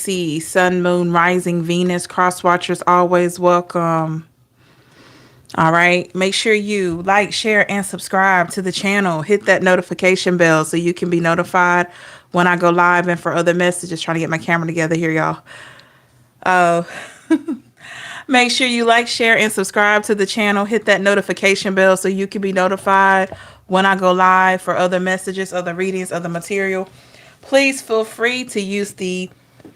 Pisces, Sun, Moon, Rising, Venus, cross watchers always welcome. All right. Make sure you like, share, and subscribe to the channel. Hit that notification bell so you can be notified when I go live and for other messages. Trying to get my camera together here, y'all. Oh, make sure you like, share, and subscribe to the channel. Hit that notification bell so you can be notified when I go live for other messages, other readings, other material. Please feel free to use the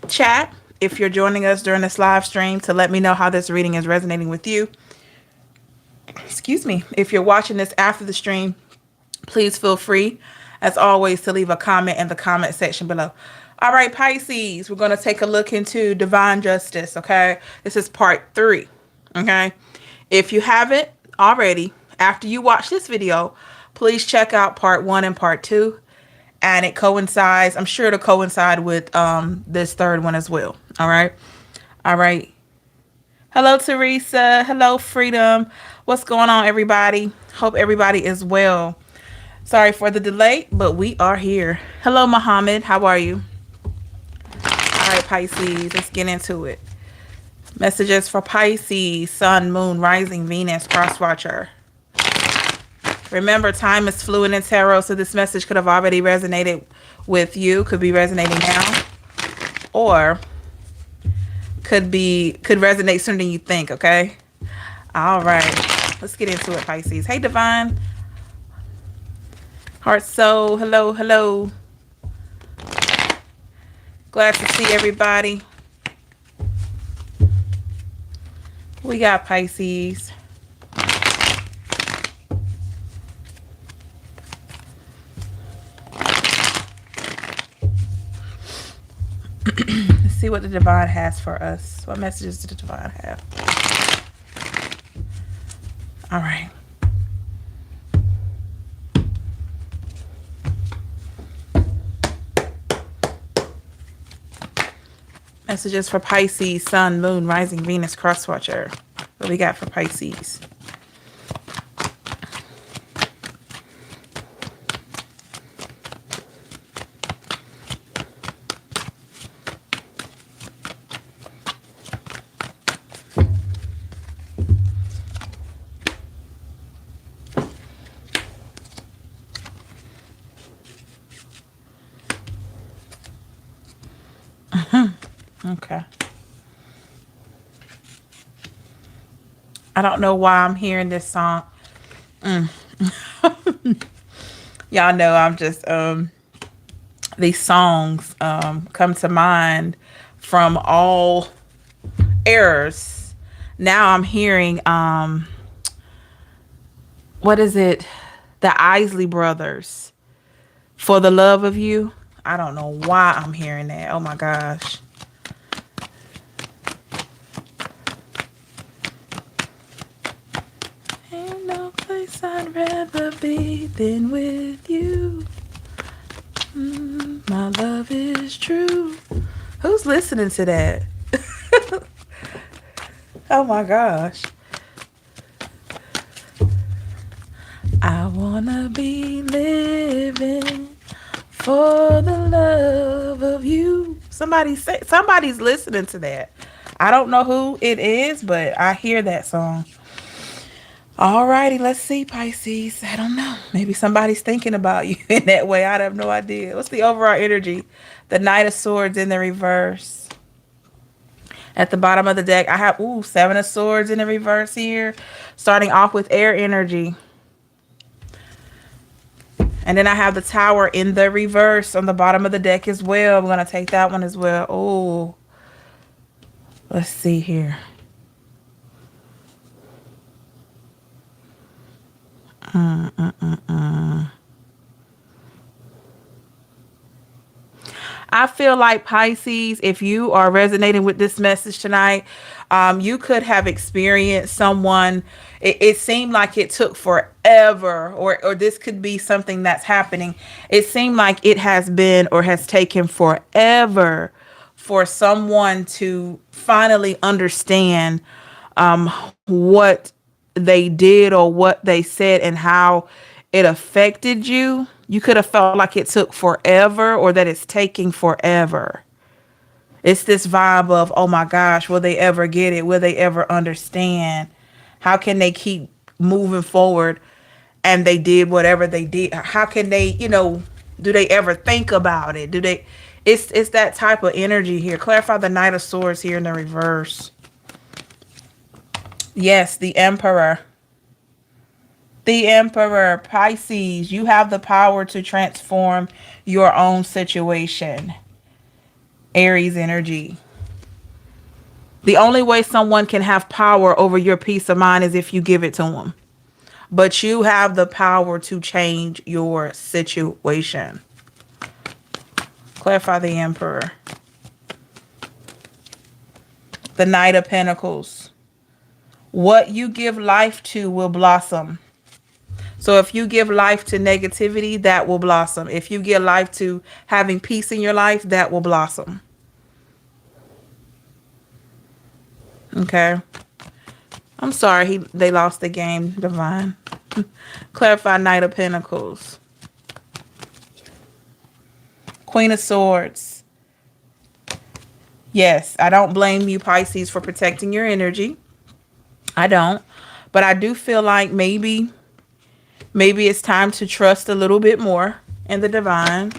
chat if you're joining us during this live stream to let me know how this reading is resonating with you. Excuse me. If you're watching this after the stream, please feel free, as always, to leave a comment in the comment section below. All right, Pisces, we're going to take a look into divine justice, okay? This is part 3, okay? If you haven't already, after you watch this video, please check out part 1 and part 2. And it coincides, I'm sure it'll coincide with this third one as well, all right? All right. Hello, Teresa. Hello, Freedom. What's going on, everybody? Hope everybody is well. Sorry for the delay, but we are here. Hello, Muhammad. How are you? All right, Pisces, let's get into it. Messages for Pisces, Sun, Moon, Rising, Venus, cross watcher. Remember, time is fluid in tarot, so this message could have already resonated with you, could be resonating now, or could resonate sooner than you think, okay? All right, let's get into it, Pisces. Hey, Divine. Heart, soul, hello, hello. Glad to see everybody. We got Pisces. Let's see what the Divine has for us. What messages did the Divine have? All right. Messages for Pisces, Sun, Moon, Rising, Venus, cross watcher. What we got for Pisces? Okay. I don't know why I'm hearing this song. Y'all know I'm just these songs come to mind from all eras. Now I'm hearing what is it? The Isley Brothers, For the Love of You. I don't know why I'm hearing that. Oh my gosh. Ain't no place I'd rather be than with you. My love is true. Who's listening to that? Oh my gosh. I wanna be living for the love of you. Somebody's listening to that. I don't know who it is, but I hear that song. Alrighty, let's see, Pisces. I don't know. Maybe somebody's thinking about you in that way. I have no idea. What's the overall energy? The Knight of Swords in the reverse. At the bottom of the deck, I have 7 of Swords in the reverse here. Starting off with air energy. And then I have the Tower in the reverse on the bottom of the deck as well. I'm going to take that one as well. Oh, let's see here. I feel like, Pisces, if you are resonating with this message tonight, you could have experienced someone. It seemed like it took forever, or this could be something that's happening. It seemed like it has been or has taken forever for someone to finally understand what they did or what they said and how it affected you. You could have felt like it took forever or that it's taking forever. It's this vibe of, oh my gosh, will they ever get it? Will they ever understand? How can they keep moving forward? And they did whatever they did. How can they, do they ever think about it? Do they? It's that type of energy here. Clarify the Knight of Swords here in the reverse. Yes, the Emperor. The Emperor, Pisces, you have the power to transform your own situation. Aries energy. The only way someone can have power over your peace of mind is if you give it to them. But you have the power to change your situation. Clarify the Emperor. The Knight of Pentacles. What you give life to will blossom. So if you give life to negativity, that will blossom. If you give life to having peace in your life, that will blossom. Okay. I'm sorry, they lost the game, Divine. Clarify Knight of Pentacles. Queen of Swords. Yes, I don't blame you, Pisces, for protecting your energy. I don't. But I do feel like maybe it's time to trust a little bit more in the divine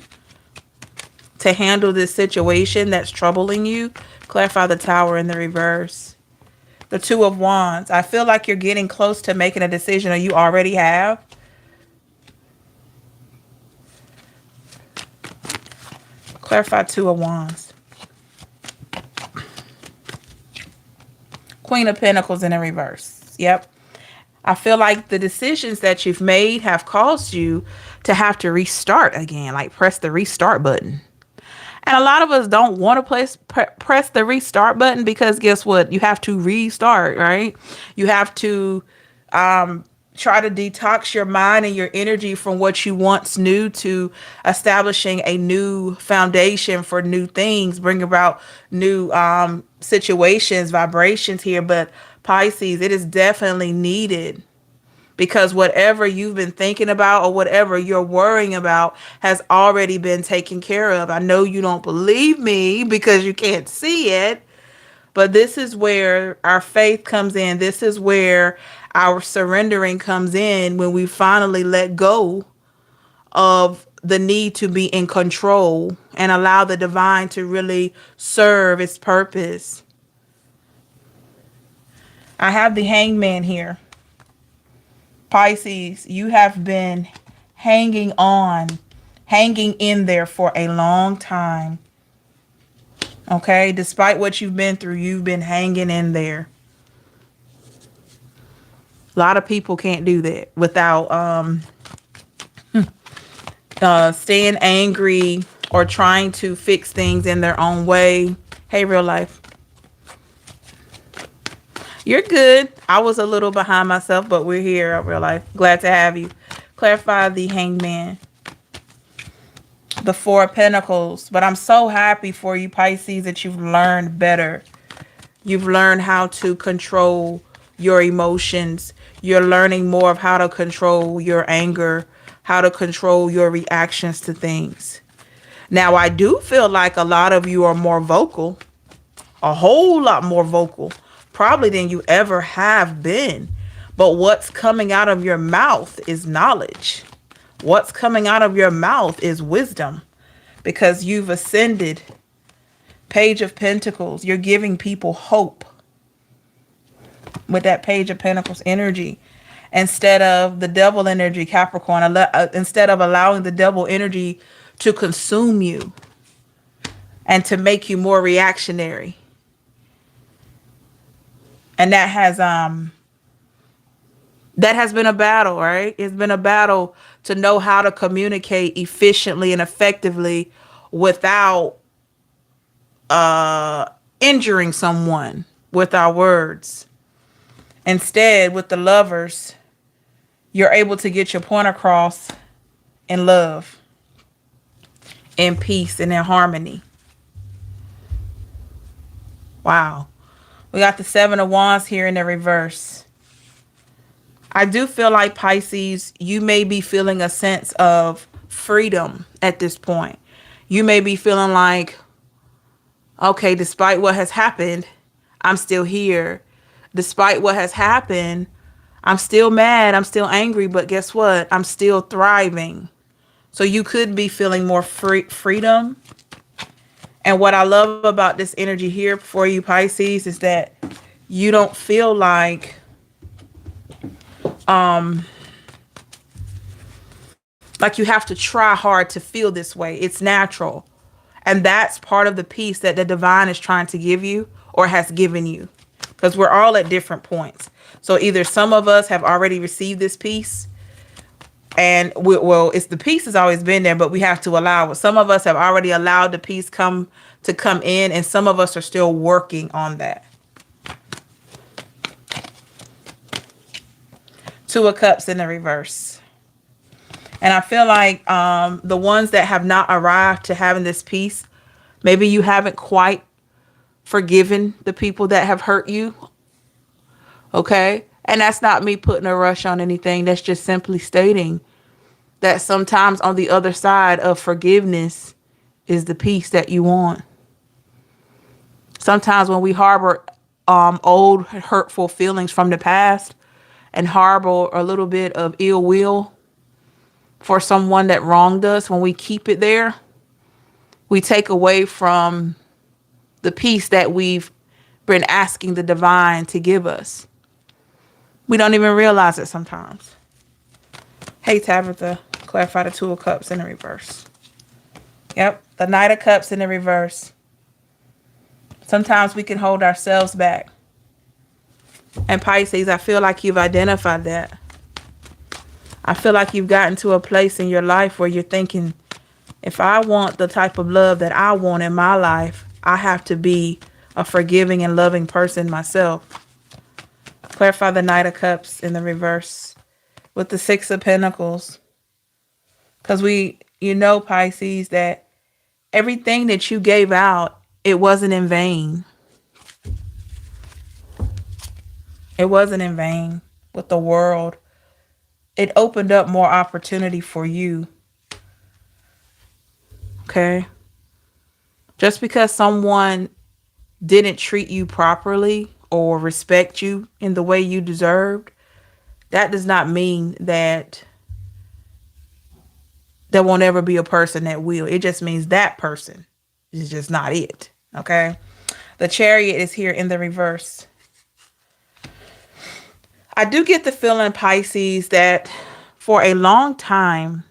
to handle this situation that's troubling you. Clarify the Tower in the reverse. The Two of Wands. I feel like you're getting close to making a decision, or you already have. Clarify Two of Wands. Queen of Pentacles in the reverse. Yep. I feel like the decisions that you've made have caused you to have to restart again, like press the restart button. And a lot of us don't want to press the restart button because guess what? You have to restart, right? You have to try to detox your mind and your energy from what you once knew to establishing a new foundation for new things, bring about new situations, vibrations here. But Pisces, it is definitely needed because whatever you've been thinking about or whatever you're worrying about has already been taken care of. I know you don't believe me because you can't see it, but this is where our faith comes in. This is where our surrendering comes in, when we finally let go of the need to be in control and allow the divine to really serve its purpose. I have the Hangman here. Pisces, you have been hanging in there for a long time. Okay, despite what you've been through, you've been hanging in there. A lot of people can't do that without staying angry or trying to fix things in their own way. Hey, real life. You're good. I was a little behind myself, but we're here, real life. Glad to have you. Clarify the Hangman. The Four of Pentacles. But I'm so happy for you, Pisces, that you've learned better. You've learned how to control your emotions. You're learning more of how to control your anger, how to control your reactions to things. Now, I do feel like a lot of you are more vocal, a whole lot more vocal, probably than you ever have been. But what's coming out of your mouth is knowledge. What's coming out of your mouth is wisdom, because you've ascended. Page of Pentacles. You're giving people hope with that Page of Pentacles energy. Instead of the devil energy, Capricorn, instead of allowing the devil energy to consume you and to make you more reactionary. And that has been a battle, right? It's been a battle to know how to communicate efficiently and effectively without injuring someone with our words. Instead, with the Lovers, you're able to get your point across in love, in peace, and in harmony. Wow. We got the Seven of Wands here in the reverse. I do feel like, Pisces, you may be feeling a sense of freedom at this point. You may be feeling like, Okay, despite what has happened, I'm still here. Despite what has happened, I'm still mad. I'm still angry. But guess what? I'm still thriving. So you could be feeling more freedom. And what I love about this energy here for you, Pisces, is that you don't feel like you have to try hard to feel this way. It's natural. And that's part of the peace that the divine is trying to give you or has given you. Because we're all at different points. So either some of us have already received this peace, and it's the peace has always been there, but we have to allow it. Some of us have already allowed the peace come in, and some of us are still working on that. Two of Cups in the reverse. And I feel like the ones that have not arrived to having this peace, maybe you haven't quite forgiven the people that have hurt you. Okay? And that's not me putting a rush on anything. That's just simply stating that sometimes on the other side of forgiveness is the peace that you want. Sometimes when we harbor old hurtful feelings from the past and harbor a little bit of ill will for someone that wronged us, when we keep it there, we take away from the peace that we've been asking the divine to give us. We don't even realize it sometimes. Hey, Tabitha, clarify the Two of Cups in the reverse. Yep, the Knight of Cups in the reverse. Sometimes we can hold ourselves back. And Pisces, I feel like you've identified that. I feel like you've gotten to a place in your life where you're thinking, if I want the type of love that I want in my life, I have to be a forgiving and loving person myself. Clarify the Knight of Cups in the reverse with the Six of Pentacles. Because Pisces, that everything that you gave out, it wasn't in vain. It wasn't in vain with the world. It opened up more opportunity for you. Okay? Just because someone didn't treat you properly or respect you in the way you deserved, that does not mean that there won't ever be a person that will. It just means that person is just not it. Okay? The Chariot is here in the reverse. I do get the feeling, Pisces, that for a long time,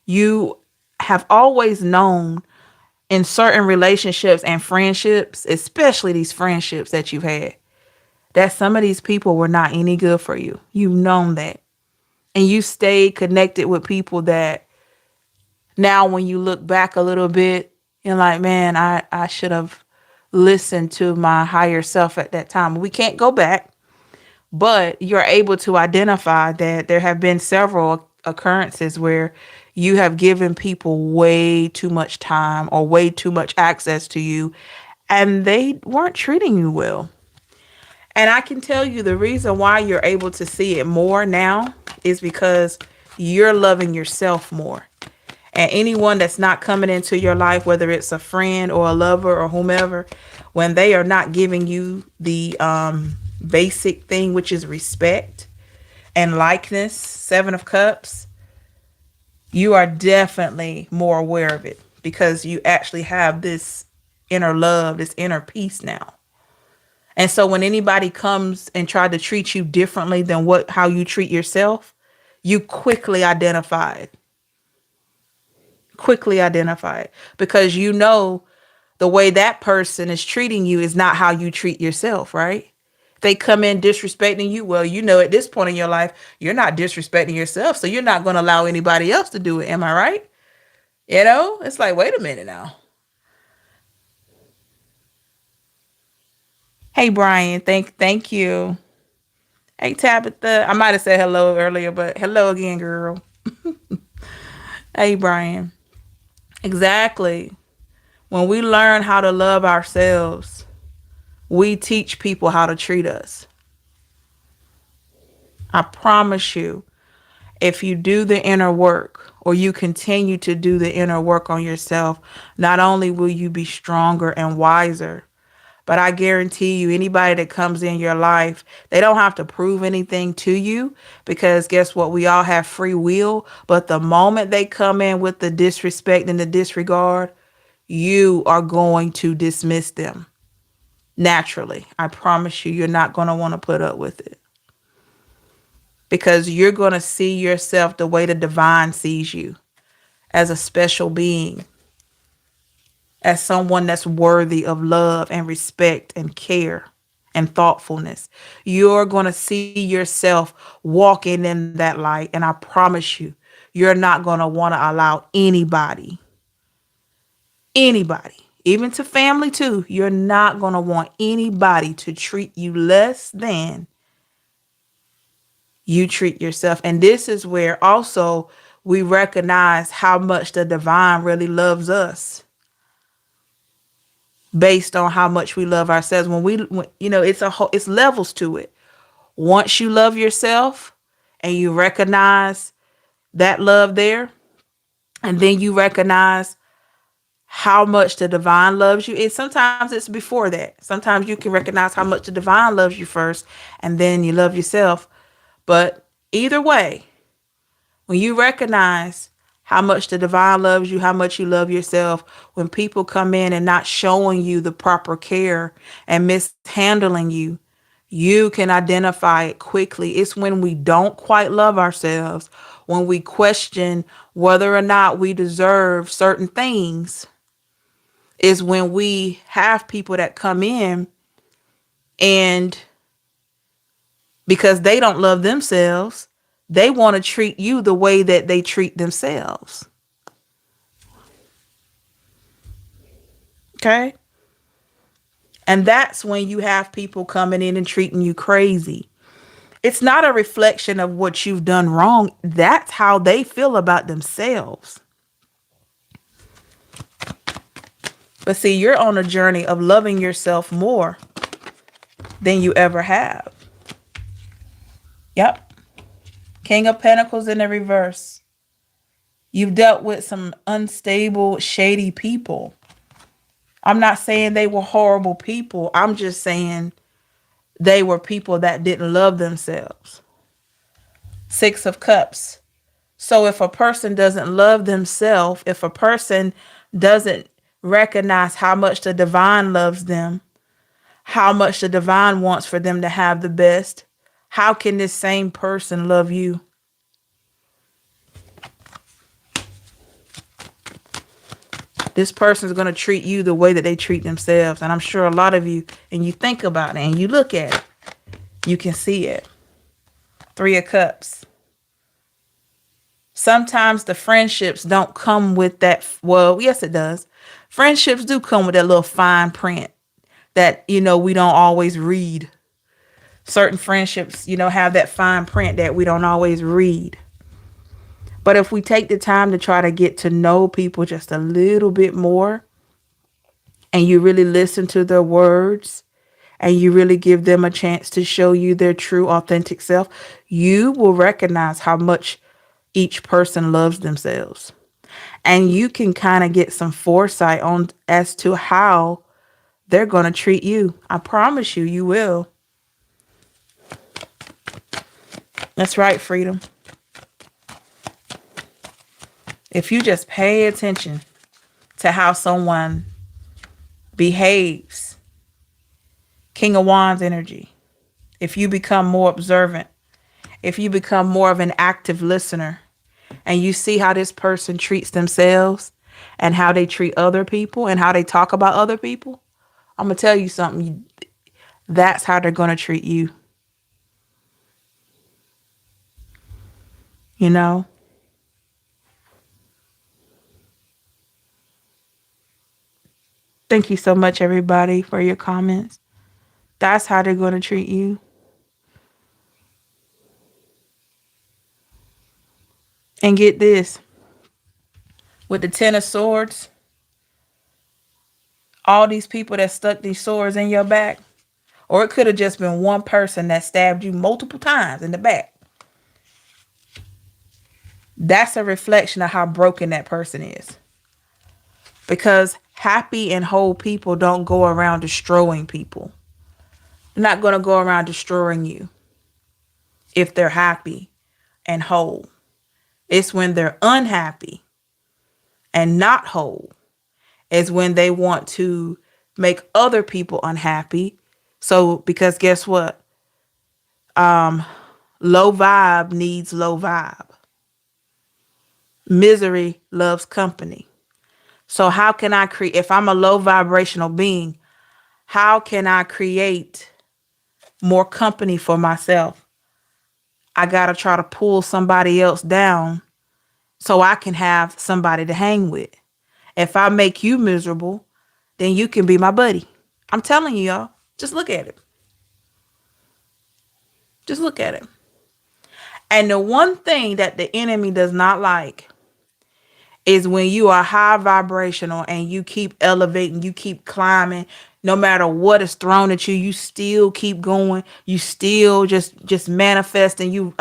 you have always known in certain relationships and friendships, especially these friendships that you've had, that some of these people were not any good for you. You've known that. And you stayed connected with people that now when you look back a little bit, you're like, man, I should have listened to my higher self at that time. We can't go back. But you're able to identify that there have been several occurrences where you have given people way too much time or way too much access to you, and they weren't treating you well. And I can tell you the reason why you're able to see it more now is because you're loving yourself more. And anyone that's not coming into your life, whether it's a friend or a lover or whomever, when they are not giving you the basic thing, which is respect and likeness, Seven of Cups, you are definitely more aware of it because you actually have this inner love, this inner peace now. And so when anybody comes and try to treat you differently than how you treat yourself, you quickly identify it. Quickly identify it because you know the way that person is treating you is not how you treat yourself, right? They come in disrespecting you. Well, at this point in your life, you're not disrespecting yourself. So you're not going to allow anybody else to do it. Am I right? It's like, wait a minute now. Hey, Brian. Thank you. Hey, Tabitha. I might have said hello earlier, but hello again, girl. Hey, Brian. Exactly. When we learn how to love ourselves, we teach people how to treat us. I promise you, if you do the inner work or you continue to do the inner work on yourself, not only will you be stronger and wiser, but I guarantee you, anybody that comes in your life, they don't have to prove anything to you, because guess what? We all have free will. But the moment they come in with the disrespect and the disregard, you are going to dismiss them naturally. I promise you, you're not going to want to put up with it, because you're going to see yourself the way the divine sees you, as a special being, as someone that's worthy of love and respect and care and thoughtfulness. You're going to see yourself walking in that light. And I promise you, you're not going to want to allow anybody, even to family too, you're not going to want anybody to treat you less than you treat yourself. And this is where also we recognize how much the divine really loves us, based on how much we love ourselves. It's levels to it. Once you love yourself and you recognize that love there, and then you recognize how much the divine loves you. Sometimes it's before that. Sometimes you can recognize how much the divine loves you first, and then you love yourself. But either way, when you recognize how much the divine loves you, how much you love yourself, when people come in and not showing you the proper care and mishandling you, you can identify it quickly. It's when we don't quite love ourselves, when we question whether or not we deserve certain things, is when we have people that come in, and because they don't love themselves, they want to treat you the way that they treat themselves. Okay? And that's when you have people coming in and treating you crazy. It's not a reflection of what you've done wrong. That's how they feel about themselves. But see, you're on a journey of loving yourself more than you ever have. Yep. King of Pentacles in the reverse. You've dealt with some unstable, shady people. I'm not saying they were horrible people. I'm just saying they were people that didn't love themselves. Six of Cups. So if a person doesn't love themselves, if a person doesn't recognize how much the divine loves them, how much the divine wants for them to have the best, how can this same person love you? This person is going to treat you the way that they treat themselves. And I'm sure a lot of you, and you think about it and you look at it, you can see it. Three of Cups. Sometimes the friendships don't come with that. Well, yes, it does. Friendships do come with that little fine print that, we don't always read. Certain friendships, have that fine print that we don't always read. But if we take the time to try to get to know people just a little bit more, and you really listen to their words, and you really give them a chance to show you their true, authentic self, you will recognize how much each person loves themselves. And you can kind of get some foresight on as to how they're going to treat you. I promise you, you will. That's right, Freedom. If you just pay attention to how someone behaves, King of Wands energy, if you become more observant, if you become more of an active listener, and you see how this person treats themselves and how they treat other people and how they talk about other people, I'm going to tell you something. That's how they're going to treat you. Thank you so much, everybody, for your comments. That's how they're going to treat you. And get this. With the Ten of Swords, all these people that stuck these swords in your back, or it could have just been one person that stabbed you multiple times in the back. That's a reflection of how broken that person is. Because happy and whole people don't go around destroying people. They're not going to go around destroying you if they're happy and whole. It's when they're unhappy and not whole is when they want to make other people unhappy. So, because guess what? Low vibe needs low vibe. Misery loves company. So how can I create, if I'm a low vibrational being, how can I create more company for myself? I got to try to pull somebody else down so I can have somebody to hang with. If I make you miserable, then you can be my buddy. I'm telling you, y'all, just look at it. Just look at it. And the one thing that the enemy does not like is when you are high vibrational and you keep elevating, you keep climbing, no matter what is thrown at you, you still keep going. You still just manifesting.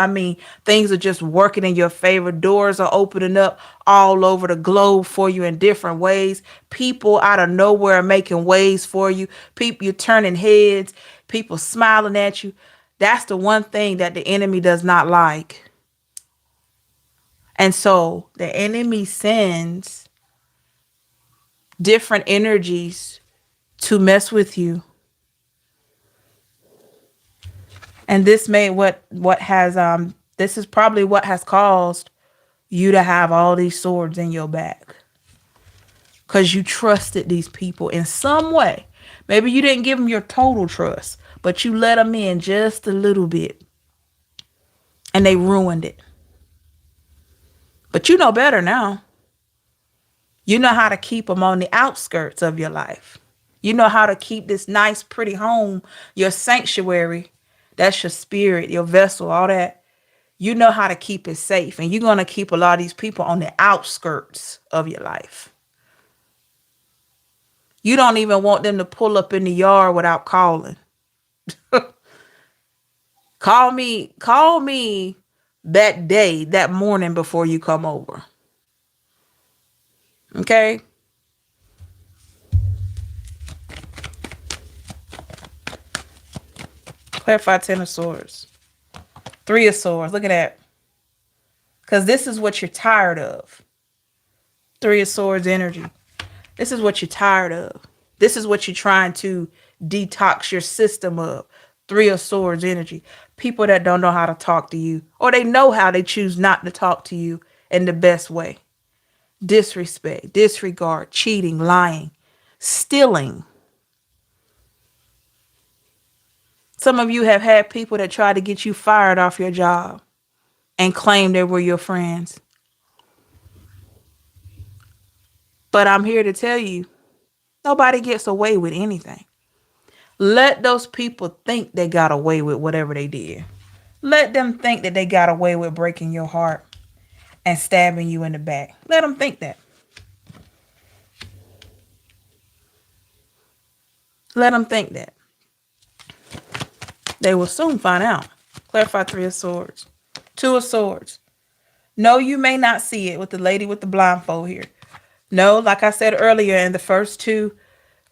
Things are just working in your favor. Doors are opening up all over the globe for you in different ways. People out of nowhere are making ways for you. People, you're turning heads. People smiling at you. That's the one thing that the enemy does not like. And so the enemy sends different energies to mess with you. And this is probably what has caused you to have all these swords in your back. Because you trusted these people in some way. Maybe you didn't give them your total trust, but you let them in just a little bit. And they ruined it. But you know better now. You know how to keep them on the outskirts of your life. You know how to keep this nice, pretty home, your sanctuary. That's your spirit, your vessel, all that. You know how to keep it safe. And you're going to keep a lot of these people on the outskirts of your life. You don't even want them to pull up in the yard without calling. Call me that day, that morning before you come over. Okay? Clarify 10 of Swords. 3 of Swords. Look at that. Because this is what you're tired of. 3 of Swords energy. This is what you're tired of. This is what you're trying to detox your system of. 3 of Swords energy. People that don't know how to talk to you. Or they know how, they choose not to talk to you in the best way. Disrespect, disregard, cheating, lying, stealing. Some of you have had people that try to get you fired off your job and claim they were your friends. But I'm here to tell you, nobody gets away with anything. Let those people think they got away with whatever they did. Let them think that they got away with breaking your heart and stabbing you in the back. Let them think that. Let them think that. They will soon find out. Clarify 3 of Swords. 2 of Swords. No, you may not see it with the lady with the blindfold here. No, like I said earlier in the first 2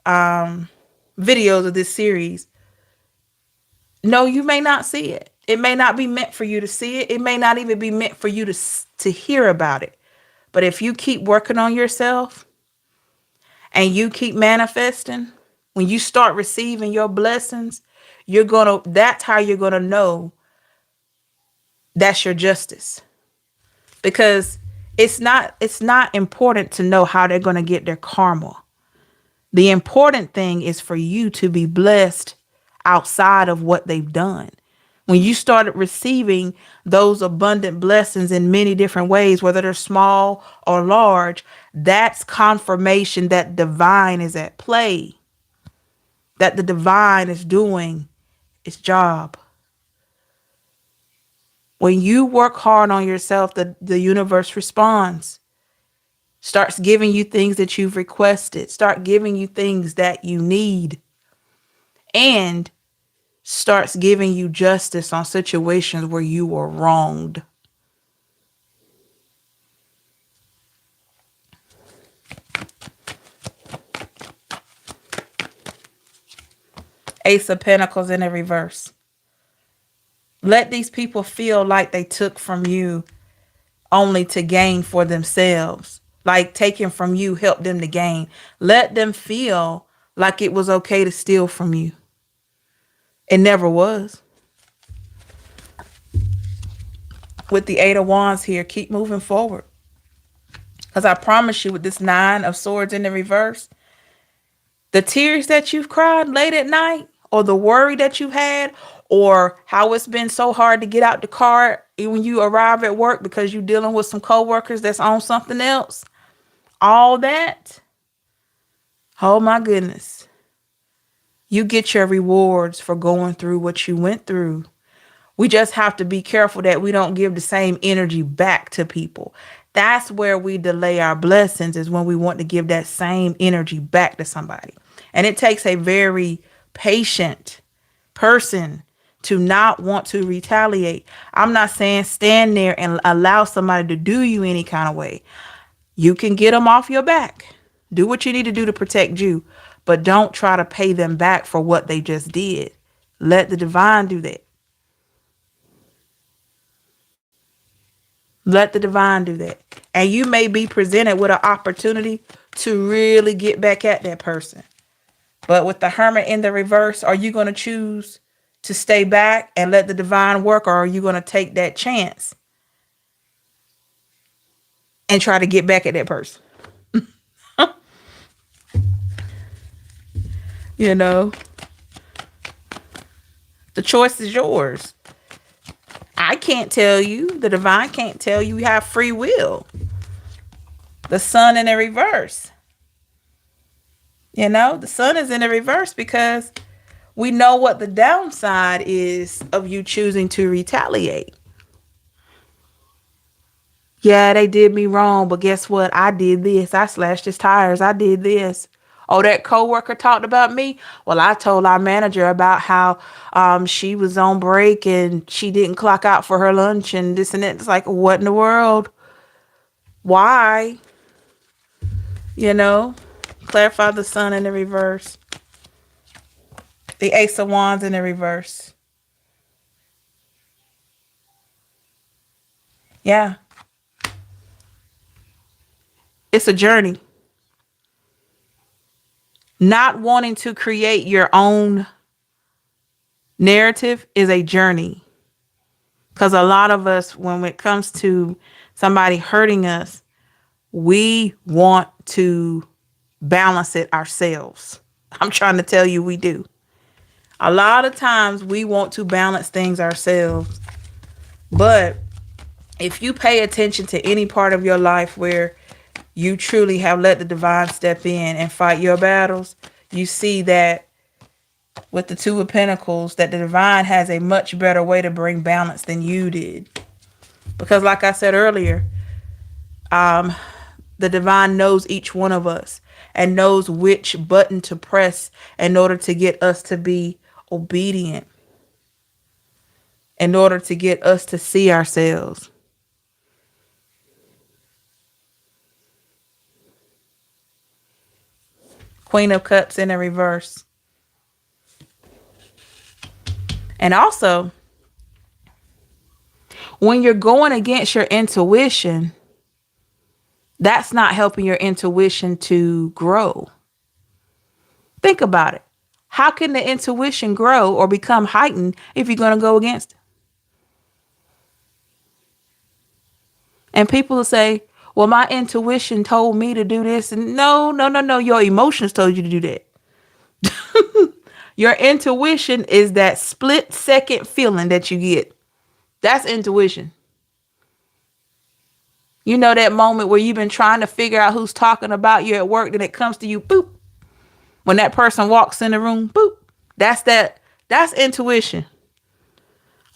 videos of this series, no, you may not see it. It may not be meant for you to see it. It may not even be meant for you to hear about it. But if you keep working on yourself and you keep manifesting, when you start receiving your blessings, that's how you're going to know that's your justice. Because it's not important to know how they're going to get their karma. The important thing is for you to be blessed outside of what they've done. When you started receiving those abundant blessings in many different ways, whether they're small or large, that's confirmation that divine is at play, that the divine is doing its job. When you work hard on yourself, the universe responds, starts giving you things that you've requested, start giving you things that you need, and starts giving you justice on situations where you were wronged. Ace of Pentacles in the reverse. Let these people feel like they took from you only to gain for themselves. Like taking from you helped them to gain. Let them feel like it was okay to steal from you. It never was. With the Eight of Wands here, keep moving forward. Because I promise you, with this Nine of Swords in the reverse, the tears that you've cried late at night, or the worry that you had, or how it's been so hard to get out the car when you arrive at work because you're dealing with some coworkers that's on something else, all that, oh my goodness, you get your rewards for going through what you went through. We just have to be careful that we don't give the same energy back to people. That's where we delay our blessings, is when we want to give that same energy back to somebody. And it takes a very patient person to not want to retaliate. I'm not saying stand there and allow somebody to do you any kind of way. You can get them off your back. Do what you need to do to protect you, but don't try to pay them back for what they just did. Let the divine do that. Let the divine do that. And you may be presented with an opportunity to really get back at that person. But with the Hermit in the reverse, are you going to choose to stay back and let the divine work, or are you going to take that chance and try to get back at that person? You know, the choice is yours. I can't tell you. The divine can't tell you. You have free will. The Sun in the reverse. You know, the Sun is in the reverse because we know what the downside is of you choosing to retaliate. Yeah, they did me wrong, but guess what? I did this. I slashed his tires. I did this. Oh, that coworker talked about me. Well, I told our manager about how she was on break and she didn't clock out for her lunch and this and that. It's like, what in the world? Why? You know, clarify the Sun in the reverse. The Ace of Wands in the reverse. Yeah. It's a journey. Not wanting to create your own narrative is a journey. Because a lot of us, when it comes to somebody hurting us, we want to balance it ourselves. I'm trying to tell you, we do. A lot of times we want to balance things ourselves. But if you pay attention to any part of your life where you truly have let the divine step in and fight your battles, you see that with the Two of Pentacles, that the divine has a much better way to bring balance than you did. Because like I said earlier, the divine knows each one of us and knows which button to press in order to get us to be obedient, in order to get us to see ourselves. Queen of Cups in the reverse. And also, when you're going against your intuition, that's not helping your intuition to grow. Think about it. How can the intuition grow or become heightened if you're going to go against it? And people will say, well, my intuition told me to do this. And no. Your emotions told you to do that. Your intuition is that split second feeling that you get. That's intuition. You know that moment where you've been trying to figure out who's talking about you at work, then it comes to you, boop. When that person walks in the room, boop. That's intuition.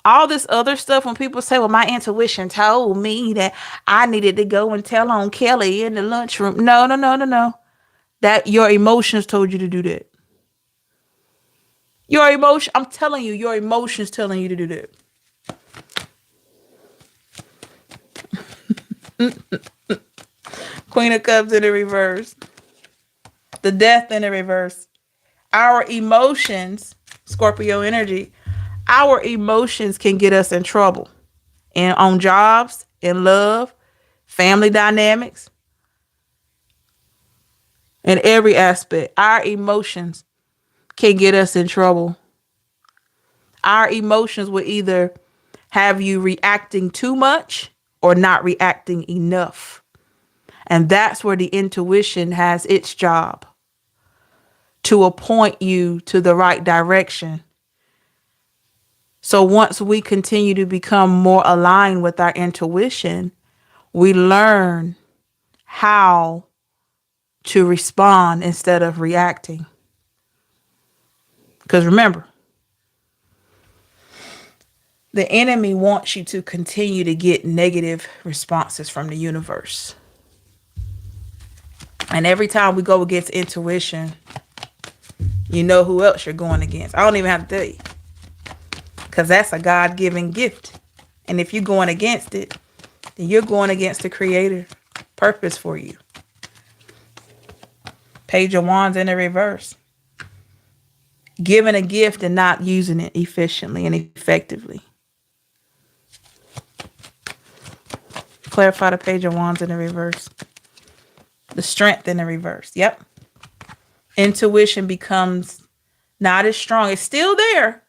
All this other stuff, when people say, well, my intuition told me that I needed to go and tell on Kelly in the lunchroom. No. That your emotions told you to do that. Your emotion, I'm telling you, your emotions telling you to do that. Queen of Cups in the reverse. The Death in the reverse. Our emotions Scorpio energy, our emotions can get us in trouble. And on jobs, in love, family dynamics, in every aspect, our emotions can get us in trouble. Our emotions will either have you reacting too much or not reacting enough. And that's where the intuition has its job, to appoint you to the right direction. So once we continue to become more aligned with our intuition, we learn how to respond instead of reacting. Because remember, the enemy wants you to continue to get negative responses from the universe. And every time we go against intuition, you know who else you're going against. I don't even have to tell you. Because that's a God-given gift. And if you're going against it, then you're going against the Creator purpose for you. Page of Wands in the reverse. Giving a gift and not using it efficiently and effectively. Clarify the Page of Wands in the reverse. The Strength in the reverse. Yep. Intuition becomes not as strong. It's still there,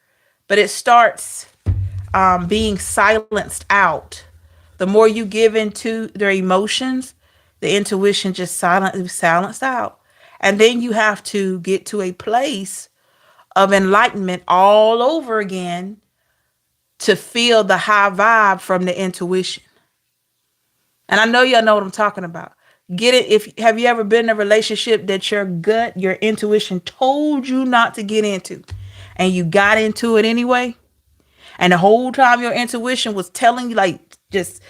but it starts being silenced out. The more you give into their emotions, the intuition just silenced out. And then you have to get to a place of enlightenment all over again to feel the high vibe from the intuition. And I know y'all know what I'm talking about. Get it. Have you ever been in a relationship that your gut, your intuition told you not to get into, and you got into it anyway? And the whole time your intuition was telling you, like, just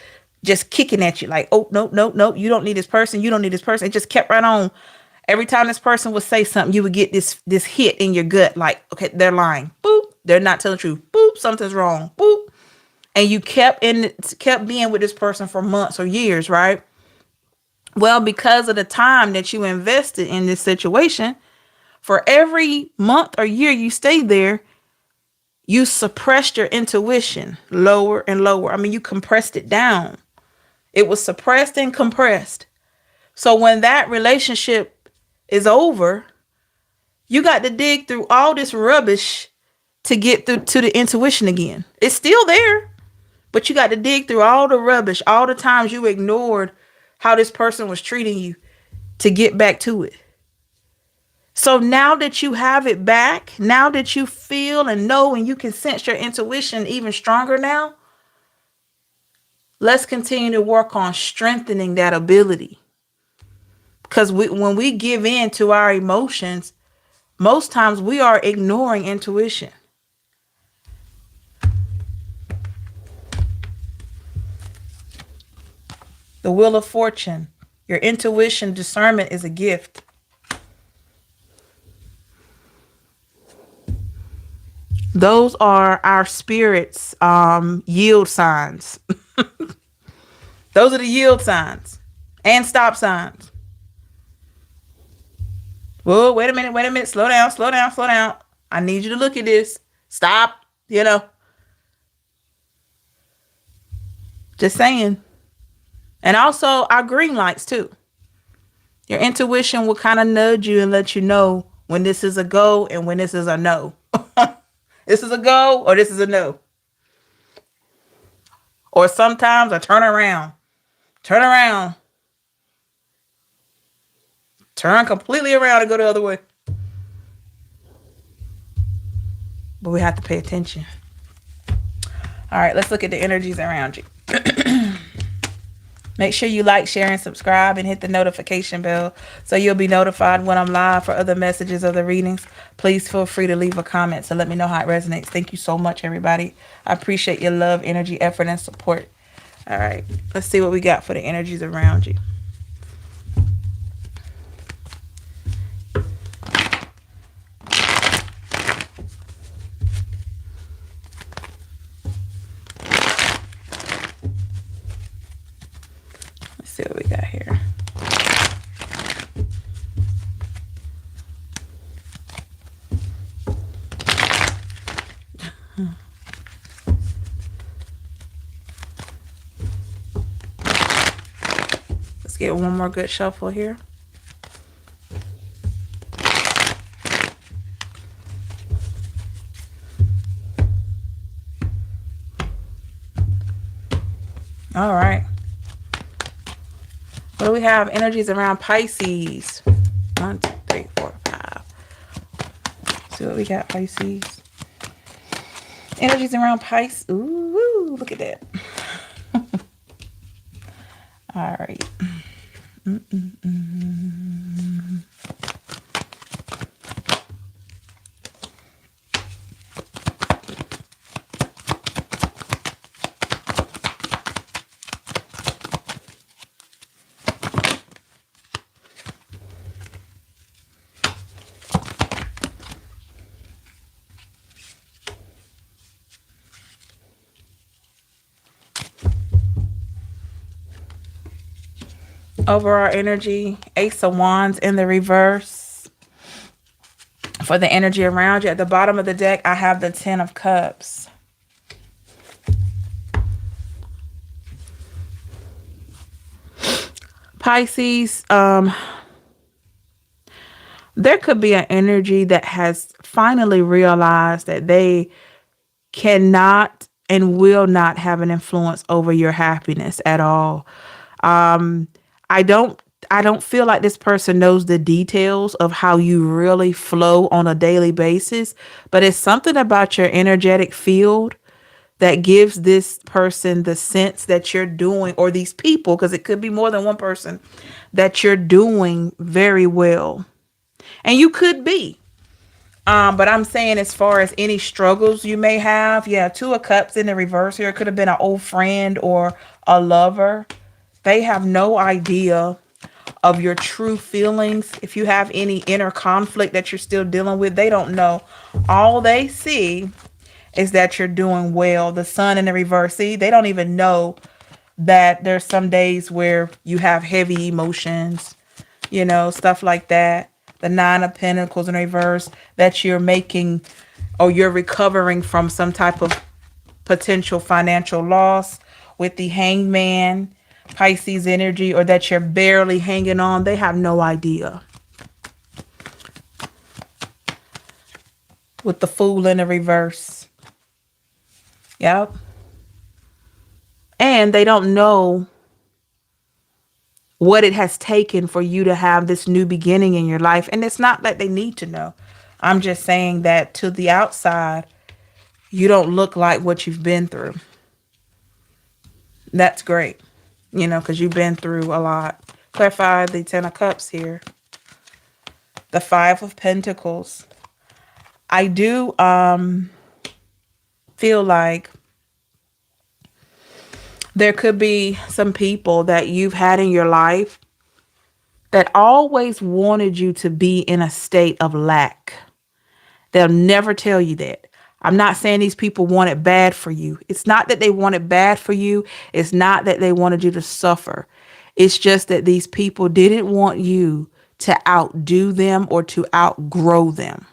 kicking at you, like, oh, no, you don't need this person. You don't need this person. It just kept right on. Every time this person would say something, you would get this hit in your gut, like, okay, they're lying. Boop. They're not telling the truth. Boop. Something's wrong. Boop. And you kept being with this person for months or years, right? Well, because of the time that you invested in this situation, for every month or year you stayed there, you suppressed your intuition lower and lower. I mean, you compressed it down. It was suppressed and compressed. So when that relationship is over, you got to dig through all this rubbish to get through to the intuition again. It's still there, but you got to dig through all the rubbish, all the times you ignored how this person was treating you to get back to it. So now that you have it back, now that you feel and know and you can sense your intuition even stronger now, let's continue to work on strengthening that ability. Because when we give in to our emotions, most times we are ignoring intuition. The Wheel of Fortune. Your intuition discernment is a gift. Those are our spirit's yield signs. Those are the yield signs and stop signs. Whoa, wait a minute. Slow down. I need you to look at this. Stop, Just saying. And also our green lights too. Your intuition will kind of nudge you and let you know when this is a go and when this is a no. This is a go or this is a no. Or sometimes a turn around. Turn completely around and go the other way. But we have to pay attention. All right, let's look at the energies around you. Make sure you like, share, and subscribe and hit the notification bell so you'll be notified when I'm live for other messages or the readings. Please feel free to leave a comment to let me know how it resonates. Thank you so much, everybody. I appreciate your love, energy, effort, and support. All right, let's see what we got for the energies around you. See what we got here. Let's get one more good shuffle here. All right. What do we have? Energies around Pisces. 1, 2, 3, 4, 5. See what we got, Pisces. Energies around Pisces. Ooh, look at that. All right. Overall energy, Ace of Wands in the reverse. For the energy around you, at the bottom of the deck, I have the 10 of Cups. Pisces, there could be an energy that has finally realized that they cannot and will not have an influence over your happiness at all. I don't feel like this person knows the details of how you really flow on a daily basis, but it's something about your energetic field that gives this person the sense that you're doing, or these people, because it could be more than one person, that you're doing very well. And you could be. But I'm saying, as far as any struggles you may have, yeah, 2 of Cups in the reverse here. It could have been an old friend or a lover. They have no idea of your true feelings. If you have any inner conflict that you're still dealing with, they don't know. All they see is that you're doing well. The Sun in the reverse. See, they don't even know that there's some days where you have heavy emotions, stuff like that. The 9 of Pentacles in reverse, that you're making, or you're recovering from some type of potential financial loss. With the Hangman, Pisces energy, or that you're barely hanging on. They have no idea. With the Fool in the reverse. Yep. And they don't know what it has taken for you to have this new beginning in your life. And it's not that they need to know. I'm just saying that to the outside, you don't look like what you've been through. That's great, because you've been through a lot. Clarify the 10 of Cups here. The 5 of Pentacles. I do feel like there could be some people that you've had in your life that always wanted you to be in a state of lack. They'll never tell you that. I'm not saying these people want it bad for you. It's not that they want it bad for you. It's not that they wanted you to suffer. It's just that these people didn't want you to outdo them or to outgrow them.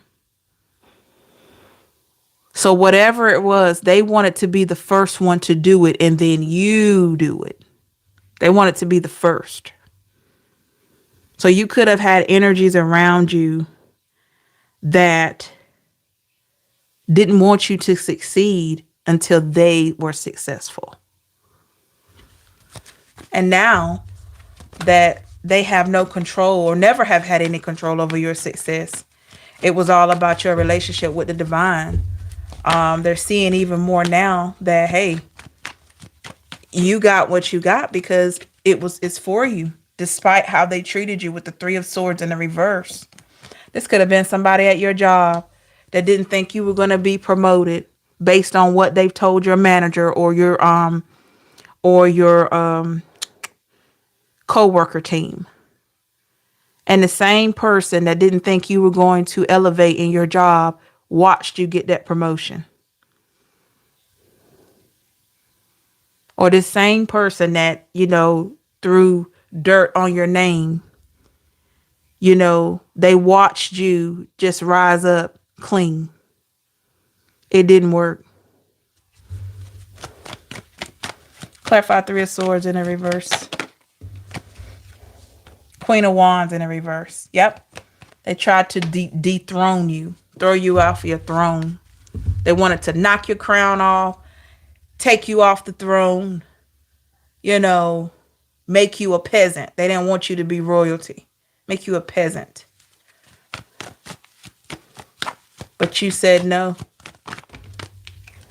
So whatever it was, they wanted to be the first one to do it, and then you do it. They wanted to be the first. So you could have had energies around you that didn't want you to succeed until they were successful. And now that they have no control, or never have had any control over your success, it was all about your relationship with the divine. They're seeing even more now that, hey, you got what you got because it's for you, despite how they treated you with the 3 of Swords in the reverse. This could have been somebody at your job that didn't think you were going to be promoted based on what they've told your manager or your co-worker team. And the same person that didn't think you were going to elevate in your job watched you get that promotion. Or the same person that, threw dirt on your name, they watched you just rise up clean. It didn't work. Clarify Three of Swords in the reverse. Queen of Wands in the reverse. Yep. They tried to dethrone you, throw you off your throne. They wanted to knock your crown off, take you off the throne, you know, make you a peasant. They didn't want you to be royalty. Make you a peasant. But you said no.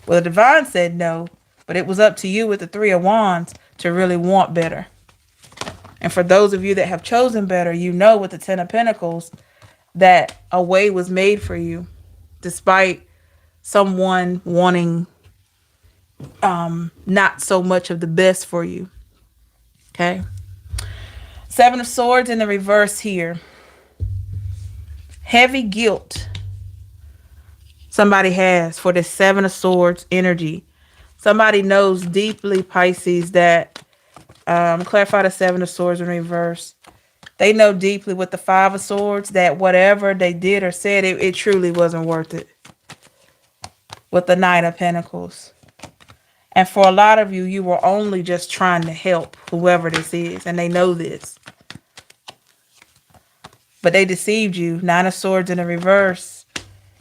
Well, the divine said no, but it was up to you with the Three of Wands to really want better. And for those of you that have chosen better, you know with the Ten of Pentacles that a way was made for you, despite someone wanting not so much of the best for you. Okay. Seven of Swords in the reverse here. Heavy guilt somebody has for the Seven of Swords energy. Somebody knows deeply, Pisces, that clarify the Seven of Swords in reverse. They know deeply with the Five of Swords that whatever they did or said, it truly wasn't worth it. With the Knight of Pentacles. And for a lot of you, you were only just trying to help whoever this is. And they know this. But they deceived you. Nine of Swords in the reverse.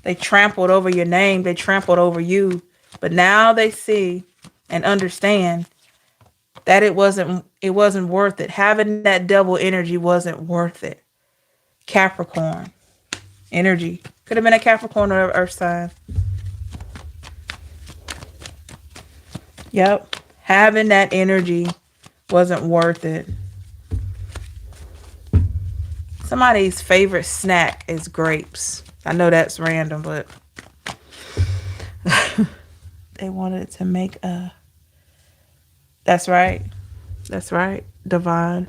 They trampled over your name. They trampled over you. But now they see and understand that it wasn't worth it. Having that double energy wasn't worth it. Capricorn energy. Could have been a Capricorn or Earth sign. Yep. Having that energy wasn't worth it. Somebody's favorite snack is grapes. I know that's random, but they wanted to make a... That's right. That's right. Divine.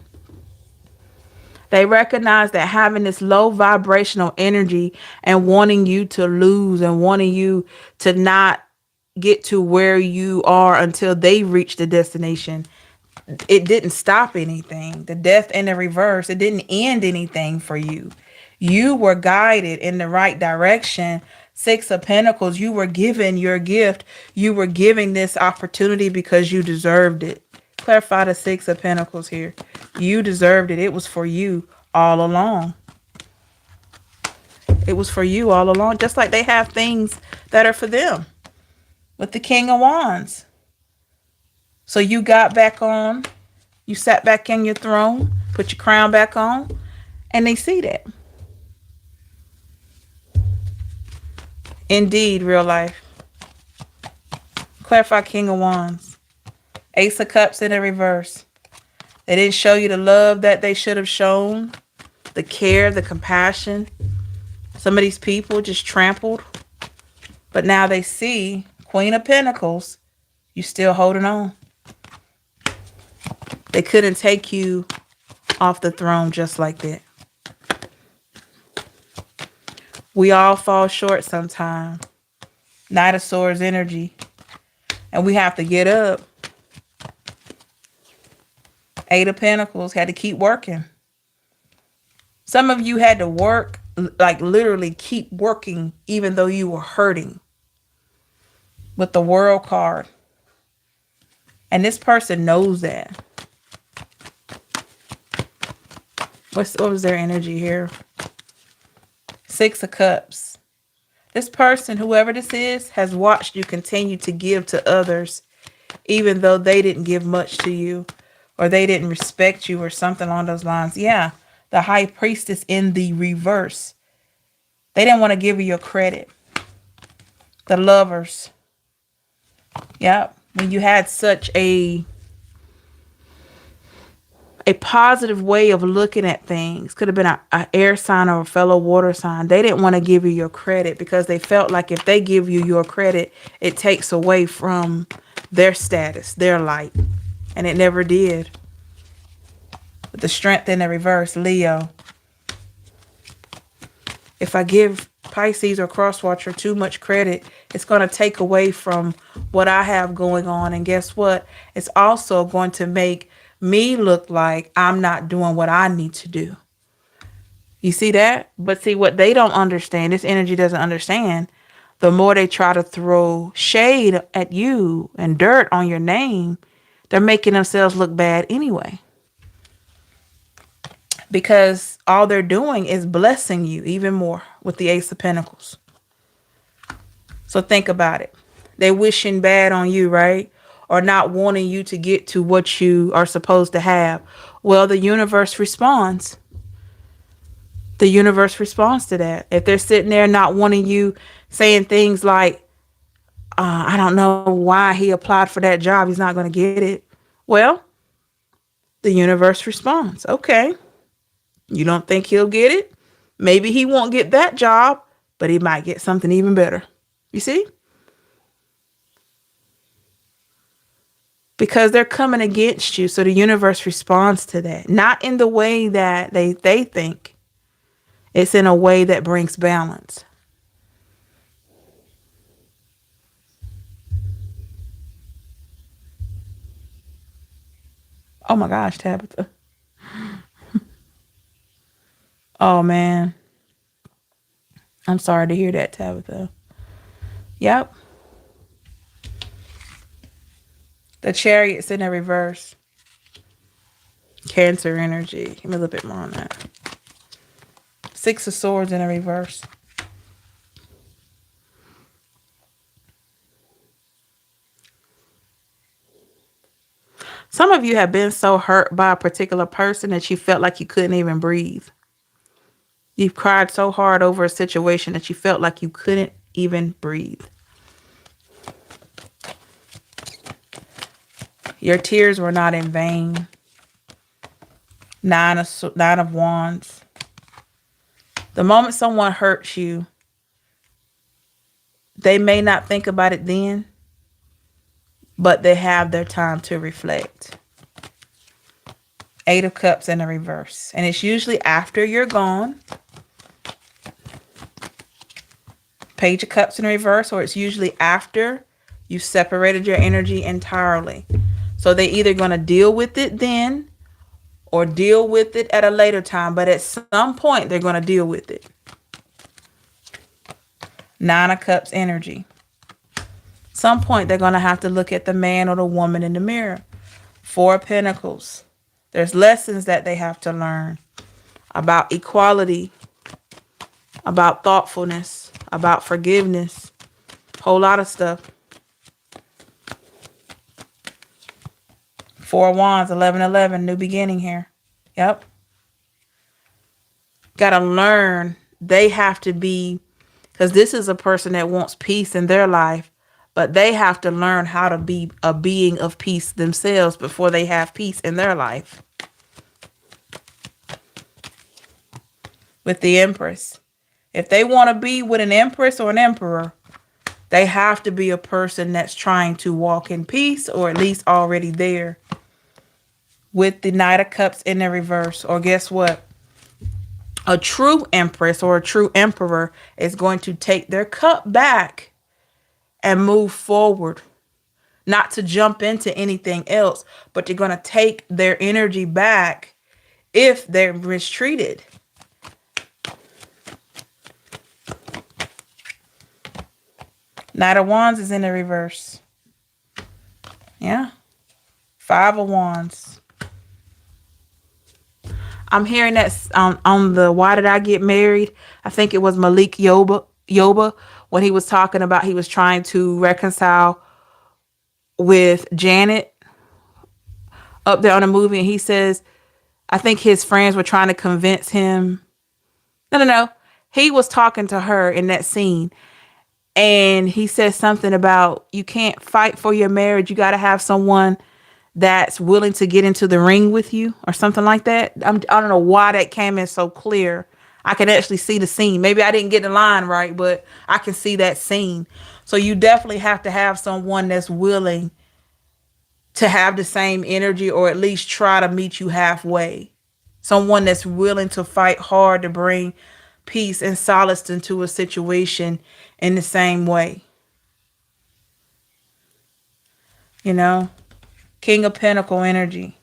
They recognize that having this low vibrational energy and wanting you to lose and wanting you to not get to where you are until they reach the destination, it didn't stop anything. The death in the reverse, it didn't end anything for you. You were guided in the right direction. Six of Pentacles, you were given your gift. You were giving this opportunity because you deserved it. Clarify the Six of Pentacles here. You deserved it. It was for you all along. It was for you all along. Just like they have things that are for them. With the King of Wands. So you got back on. You sat back in your throne. Put your crown back on. And they see that. Indeed, real life. Clarify King of Wands. Ace of Cups in the reverse. They didn't show you the love that they should have shown. The care, the compassion. Some of these people just trampled. But now they see Queen of Pentacles. You still holding on. They couldn't take you off the throne just like that. We all fall short sometime. Knight of Swords energy. And we have to get up. Eight of Pentacles had to keep working. Some of you had to work, like literally keep working, even though you were hurting. With the World card. And this person knows that. What was their energy here? Six of Cups. This person, whoever this is, has watched you continue to give to others, even though they didn't give much to you, or they didn't respect you, or something along those lines. Yeah, the High Priestess in the reverse. They didn't want to give you your credit. The Lovers. Yep. When you had such a positive way of looking at things. Could have been an air sign or a fellow water sign. They didn't want to give you your credit because they felt like if they give you your credit, it takes away from their status, their light. And it never did. With the Strength in the reverse, Leo. If I give Pisces or Crosswatcher too much credit, it's going to take away from what I have going on. And guess what? It's also going to make me look like I'm not doing what I need to do. You see that? But see, what they don't understand, this energy doesn't understand, the more they try to throw shade at you and dirt on your name, they're making themselves look bad anyway. Because all they're doing is blessing you even more with the Ace of Pentacles. So think about it. They're wishing bad on you, right? Or not wanting you to get to what you are supposed to have. Well, the universe responds. The universe responds to that. If they're sitting there not wanting you, saying things like, I don't know why he applied for that job, he's not going to get it. Well, the universe responds. Okay, you don't think he'll get it? Maybe he won't get that job, but he might get something even better. You see? Because they're coming against you. So the universe responds to that. Not in the way that they think. It's in a way that brings balance. Oh my gosh, Tabitha. Oh man. I'm sorry to hear that, Tabitha. Yep. The Chariot's in a reverse. Cancer energy. Give me a little bit more on that. Six of Swords in a reverse. Some of you have been so hurt by a particular person that you felt like you couldn't even breathe. You've cried so hard over a situation that you felt like you couldn't even breathe. Your tears were not in vain. Nine of Wands. The moment someone hurts you, they may not think about it then, but they have their time to reflect. Eight of Cups in the reverse. And it's usually after you're gone. Page of Cups in reverse, or it's usually after you've separated your energy entirely. So they're either going to deal with it then or deal with it at a later time. But at some point, they're going to deal with it. Nine of Cups energy. Some point, they're going to have to look at the man or the woman in the mirror. Four of Pentacles. There's lessons that they have to learn about equality, about thoughtfulness, about forgiveness. Whole lot of stuff. Four of Wands, 11-11, new beginning here. Yep. Got to learn. They have to be, because this is a person that wants peace in their life, but they have to learn how to be a being of peace themselves before they have peace in their life. With the Empress. If they want to be with an Empress or an Emperor, they have to be a person that's trying to walk in peace, or at least already there. With the Knight of Cups in the reverse. Or guess what? A true Empress or a true Emperor is going to take their cup back and move forward. Not to jump into anything else, but they're going to take their energy back if they're mistreated. Knight of Wands is in the reverse. Yeah. Five of Wands. I'm hearing that on the Why Did I Get Married? I think it was Malik Yoba when he was talking about he was trying to reconcile with Janet up there on a movie. And he says, I think his friends were trying to convince him. No. He was talking to her in that scene. And he says something about you can't fight for your marriage. You got to have someone that's willing to get into the ring with you or something like that. I don't know why that came in so clear. I can actually see the scene. Maybe I didn't get the line right, but I can see that scene. So you definitely have to have someone that's willing to have the same energy, or at least try to meet you halfway. Someone that's willing to fight hard to bring peace and solace into a situation in the same way. You know? King of Pentacle energy.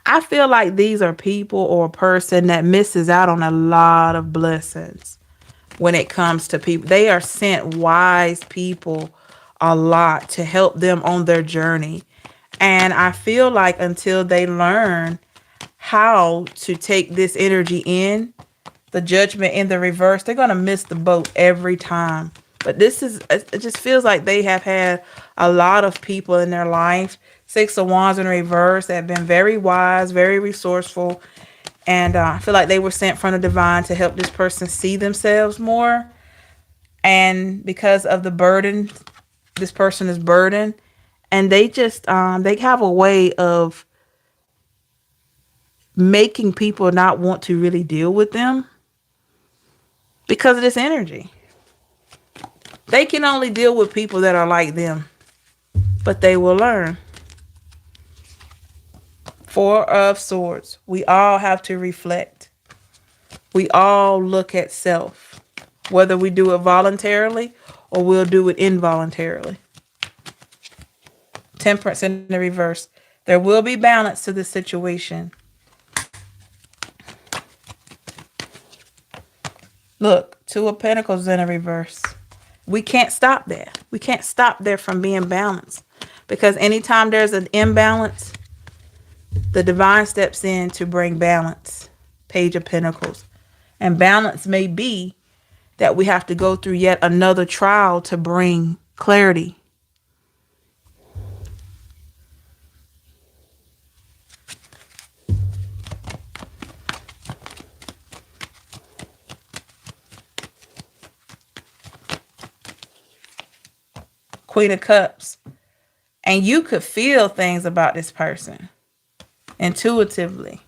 I feel like these are people or a person that misses out on a lot of blessings when it comes to people. They are sent wise people a lot to help them on their journey. And I feel like until they learn how to take this energy in, the judgment in the reverse, they're going to miss the boat every time. But it just feels like they have had a lot of people in their life, Six of Wands in reverse, that have been very wise, very resourceful. And I feel like they were sent from the divine to help this person see themselves more. And because of the burden, this person is burdened. And they just, they have a way of making people not want to really deal with them because of this energy. They can only deal with people that are like them, but they will learn. Four of Swords. We all have to reflect. We all look at self, whether we do it voluntarily or we'll do it involuntarily. Temperance in the reverse. There will be balance to the situation. Look, Two of Pentacles in a reverse. We can't stop that. We can't stop there from being balanced. Because anytime there's an imbalance, the divine steps in to bring balance. Page of Pentacles. And balance may be that we have to go through yet another trial to bring clarity. Queen of Cups. And you could feel things about this person intuitively.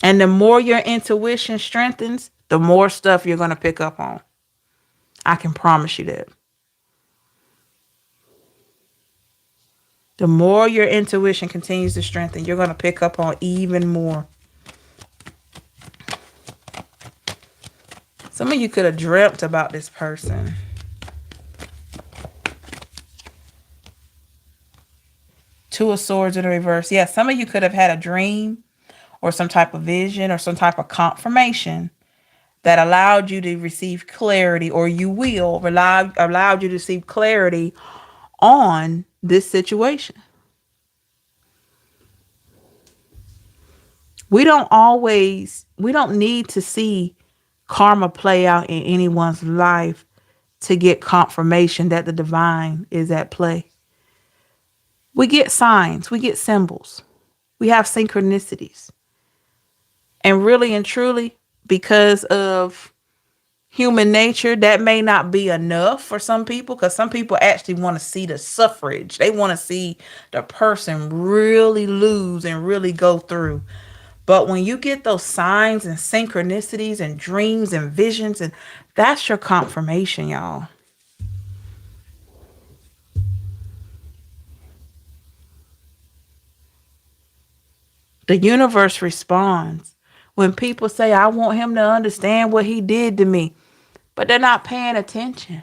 And the more your intuition strengthens, the more stuff you're going to pick up on. I can promise you that. The more your intuition continues to strengthen, you're going to pick up on even more. Some of you could have dreamt about this person. Two of Swords in the reverse. Yeah, some of you could have had a dream or some type of vision or some type of confirmation that allowed you to receive clarity, or you will allowed you to receive clarity on this situation. We don't need to see karma play out in anyone's life to get confirmation that the divine is at play. We get signs, we get symbols, we have synchronicities. And really and truly, because of human nature, that may not be enough for some people, because some people actually want to see the suffrage. They want to see the person really lose and really go through. But when you get those signs and synchronicities and dreams and visions, and that's your confirmation, y'all. The universe responds when people say, I want him to understand what he did to me, but they're not paying attention.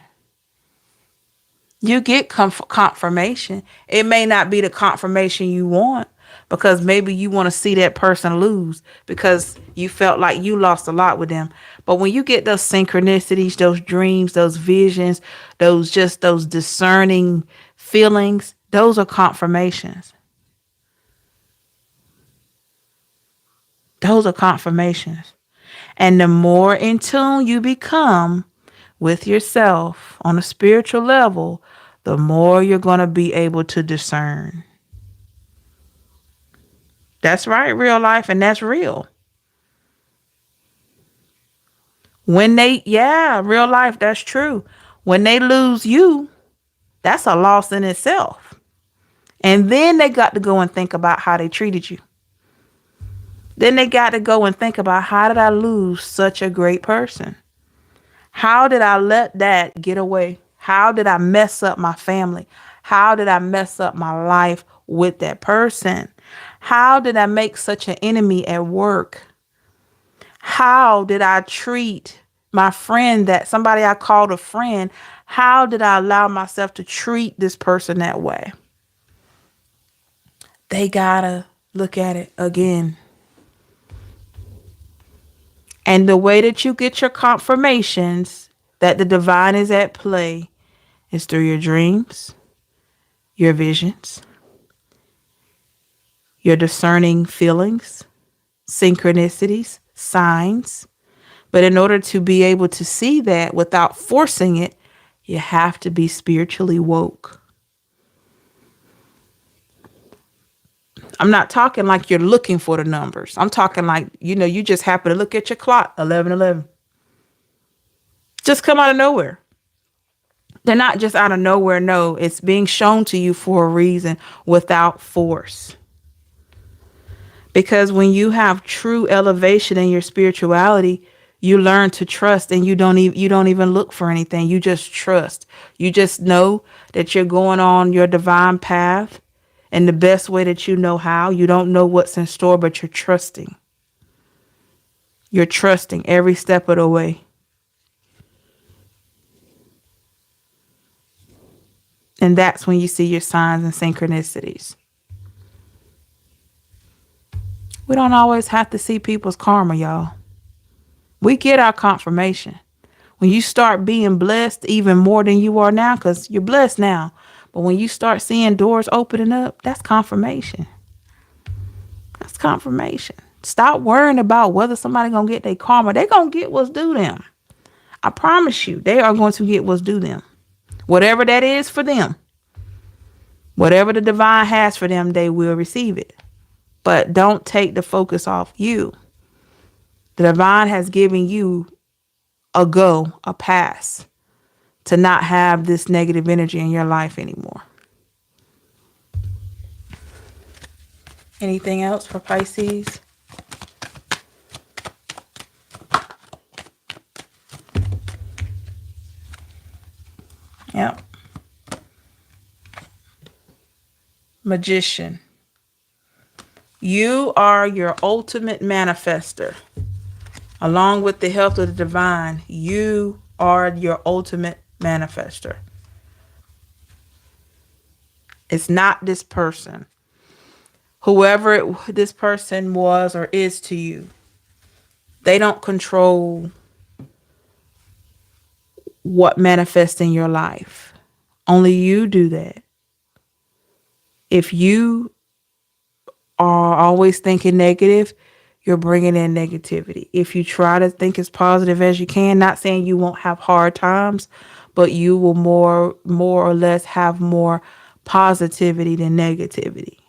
You get confirmation. It may not be the confirmation you want, because maybe you want to see that person lose because you felt like you lost a lot with them. But when you get those synchronicities, those dreams, those visions, those discerning feelings, those are confirmations. Those are confirmations. And the more in tune you become with yourself on a spiritual level, the more you're going to be able to discern. That's right, real life, and that's real. Real life, that's true. When they lose you, that's a loss in itself. And then they got to go and think about how they treated you. Then they got to go and think about, how did I lose such a great person? How did I let that get away? How did I mess up my family? How did I mess up my life with that person? How did I make such an enemy at work? How did I treat my friend, that somebody I called a friend? How did I allow myself to treat this person that way? They gotta look at it again. And the way that you get your confirmations that the divine is at play is through your dreams, your visions, your discerning feelings, synchronicities, signs. But in order to be able to see that without forcing it, you have to be spiritually woke. I'm not talking like you're looking for the numbers. I'm talking like, you just happen to look at your clock, 11:11. Just come out of nowhere. They're not just out of nowhere. No, it's being shown to you for a reason without force. Because when you have true elevation in your spirituality, you learn to trust, and you don't even look for anything. You just trust. You just know that you're going on your divine path in the best way that you know how. You don't know what's in store, but you're trusting. You're trusting every step of the way. And that's when you see your signs and synchronicities. We don't always have to see people's karma, y'all. We get our confirmation. When you start being blessed even more than you are now, because you're blessed now, but when you start seeing doors opening up, that's confirmation. That's confirmation. Stop worrying about whether somebody going to get their karma. They're going to get what's due them. I promise you, they are going to get what's due them. Whatever that is for them. Whatever the divine has for them, they will receive it. But don't take the focus off you. The divine has given you a pass to not have this negative energy in your life anymore. Anything else for Pisces? Yep. Magician. You are your ultimate manifester. Along with the help of the divine, you are your ultimate manifester. It's not this person. Whoever this person was or is to you, they don't control what manifests in your life. Only you do that. If you are always thinking negative, you're bringing in negativity. If you try to think as positive as you can, not saying you won't have hard times, but you will more or less have more positivity than negativity.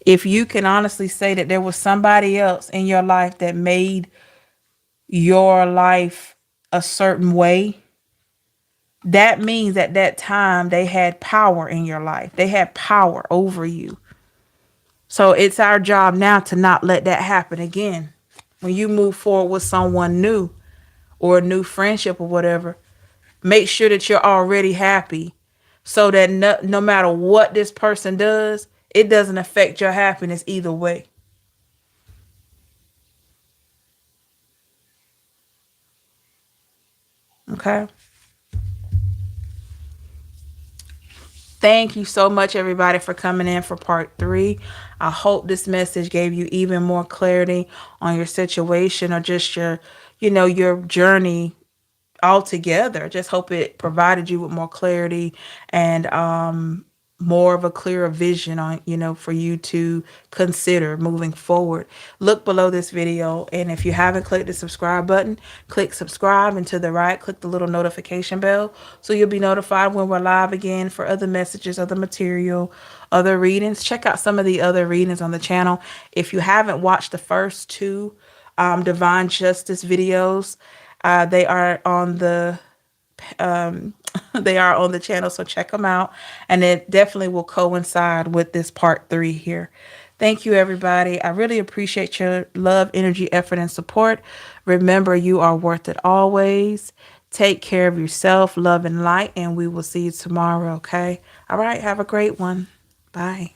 If you can honestly say that there was somebody else in your life that made your life a certain way, that means at that time they had power in your life. They had power over you. So it's our job now to not let that happen again. When you move forward with someone new or a new friendship or whatever, make sure that you're already happy so that no matter what this person does, it doesn't affect your happiness either way. Okay? Thank you so much, everybody, for coming in for part 3. I hope this message gave you even more clarity on your situation or just your journey altogether. Just hope it provided you with more clarity and more of a clearer vision on, for you to consider moving forward. Look below this video, and if you haven't clicked the subscribe button, click subscribe, and to the right, click the little notification bell so you'll be notified when we're live again for other messages, other material, other readings. Check out some of the other readings on the channel. If you haven't watched the first 2 Divine Justice videos, they are on the channel, so check them out, and it definitely will coincide with this part 3 here. Thank you, everybody. I really appreciate your love, energy, effort, and support. Remember, you are worth it always. Take care of yourself, love, and light, and we will see you tomorrow. Okay. All right. Have a great one. Bye.